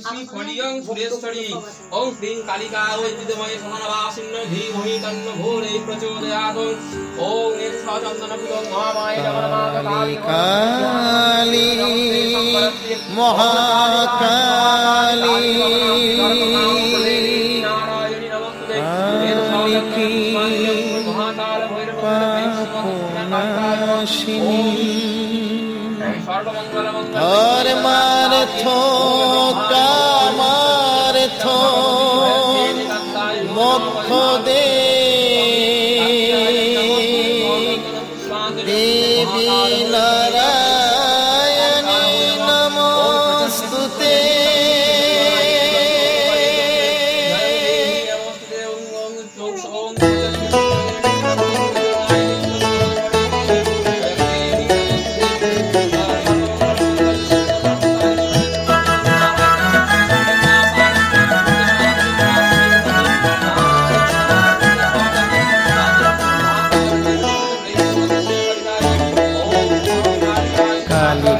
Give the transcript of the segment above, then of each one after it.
श्री फणियं सुरेश्वरी ओम क्लीं कालिका वै विद्महे सदानवासिन्यै धीमहि तन्नो भूरे प्रचोदयात् ओम नेत्रचन्दनपुरं महामाये नमः काली महाकाली नारायणी नमस्ते महाकाल भैरवनाशिनी हर मारथो कामारथो मोक्ष दे देवी नारायणी नमोस्तुते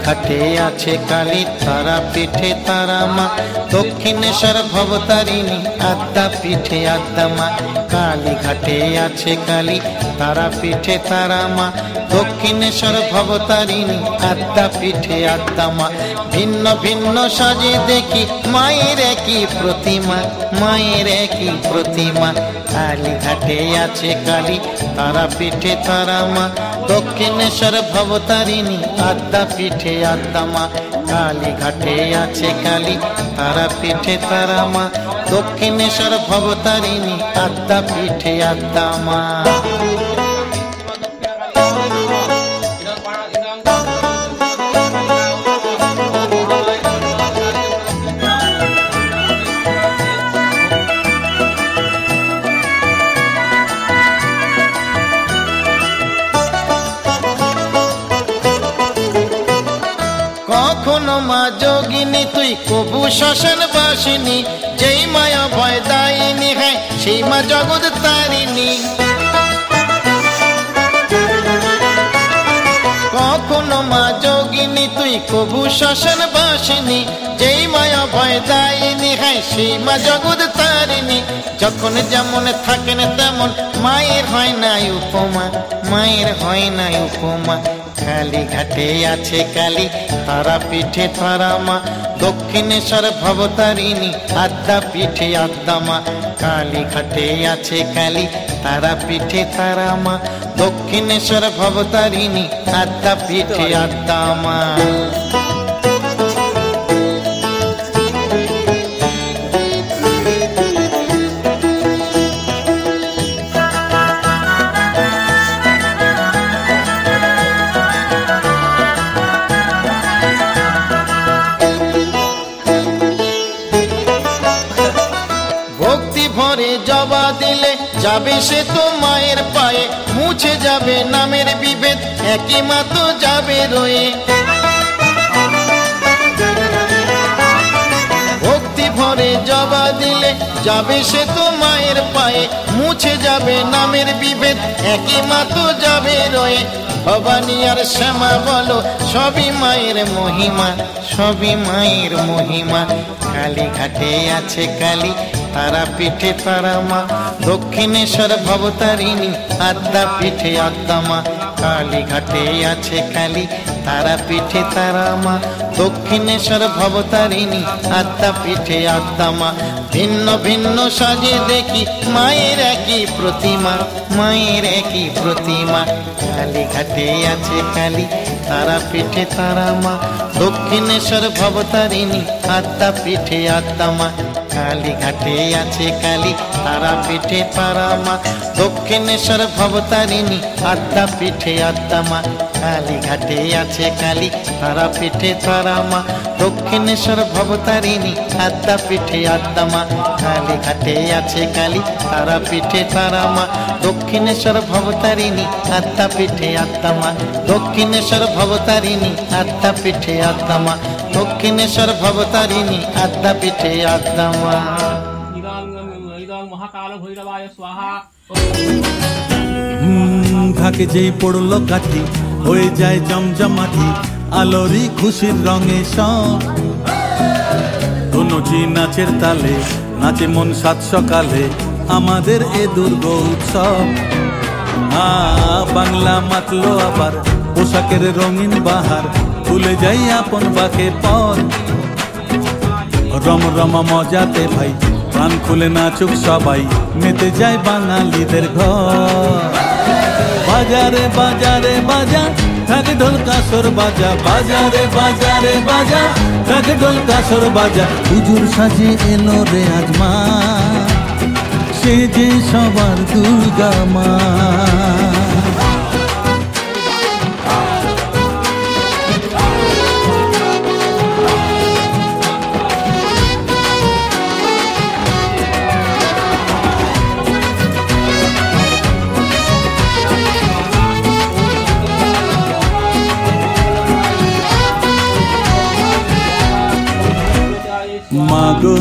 घाटे आछे काली तारा पीठे तारा मा दक्षिणेश्वर भवतारिणी आद्या पीठे आद्या मा काली घाटे आछे काली तारा पीठे तारा मा दक्षिणेश्वर भवतारिणी आद्या पीठे आद्या मा भिन्न भिन्न साजे देखी मायेर की प्रतिमा मायेर की प्रतिमा काली घाटे आछे काली तारा पीठे तारा मा दक्षिणेश्वर भवतारिणी आद्या पीठे आद्या मा काली घाटे आछे काली तारा पीठे तारा मा दक्षिणेश्वर भवतारिणी आद्या पीठे आद्या मा मा जोगिनी तुई कबू श्मशान बासिनी जय माया भय दायिनी है সেই মা জগৎ তারিণী কখনো মা যোগিনী তুই কবু শ্মশান বাসিনী যেই মায়া ভয় দায়িনী है সেই মা জগৎ তারিণী যখন যেমন থাকেন তেমন মায়ের হয় না উপমা মায়ের হয় না উপমা काली घाटे आछे काली तारा पीठे तारा मा दक्षिणेश्वर भवतारिणी आद्या पीठे आद्या मा काली घाटे आछे काली तारा पीठे तारा मा दक्षिणेश्वर भवतारिणी आद्या पीठे आद्या मा जबा दिले जाबे से तो मायर पाए मुछे जाबे नामेर विभेद एकी मा तो जाबे रोए भक्ति भरे जबा दिले जाबे से तो मायर पाए मुछे जाबे नामेर विभेद एकी मा तो जाबे रोए भवानी और श्यामा बोलो सभी मायर महिमा सभी मायर महिमा काली घाटे आछे काली तारा पीठे तारा मा दक्षिणेश्वर भवतारिणी आद्या पीठे आद्या मा काली घाटे आछे काली तारा पीठे तारा मा दक्षिणेश्वर भवतारिणी आद्या पीठे आद्या मा भिन्न भिन्न साजे देखी मायेर की प्रतिमा मायेर की प्रतिमा काली घाटे आछे काली तारा पीठे तारा मा दक्षिणेश्वर भवतारिणी आद्या पीठे आद्या मा काली घाटे आछे काली तारा पीठे तारा मा दक्षिणेश्वर भवतारिणी आद्या पीठे आद्या मा काली घाटे आछे काली तारा पीठे तारा मा दक्षिणेश्वर भवतारिणी आद्या पीठे आद्या मा काली घाटे आछे काली तारा पीठे तारा मा दक्षिणेश्वर भवतारिणी आद्या पीठे आद्या मा दक्षिणेश्वर भवतारिणी आद्या पीठे आद्या मा दक्षिणेश्वर भवतारिणी आद्या पीठे आद्या मा महाकाल भैरवाय स्वाहा घाके जेई पड़लो काठी হয়ে যায় জমজমাটি আলোরি খুশির রঙে মনোজি নাচের তালে নাচে মন সাত সকালে আমাদের এ দুর্গ উৎসব। বাংলা মাতলো আবার পোশাকের রঙিন বাহার, ভুলে যাই আপন বাকে পর। রমরমা মজাতে ভাই প্রাণ খুলে নাচুক সবাই, মেতে যায় বাঙালিদের ঘর। বাজারে বাজারে বাজা থাকে ঢোল কাসর বাজা, বাজারে বাজারে বাজা থাকে ঢোল কাসর বাজা। হুজুর সাজে এলো রে আজ মা, সে যে সবার দুর্গা মা। মাগো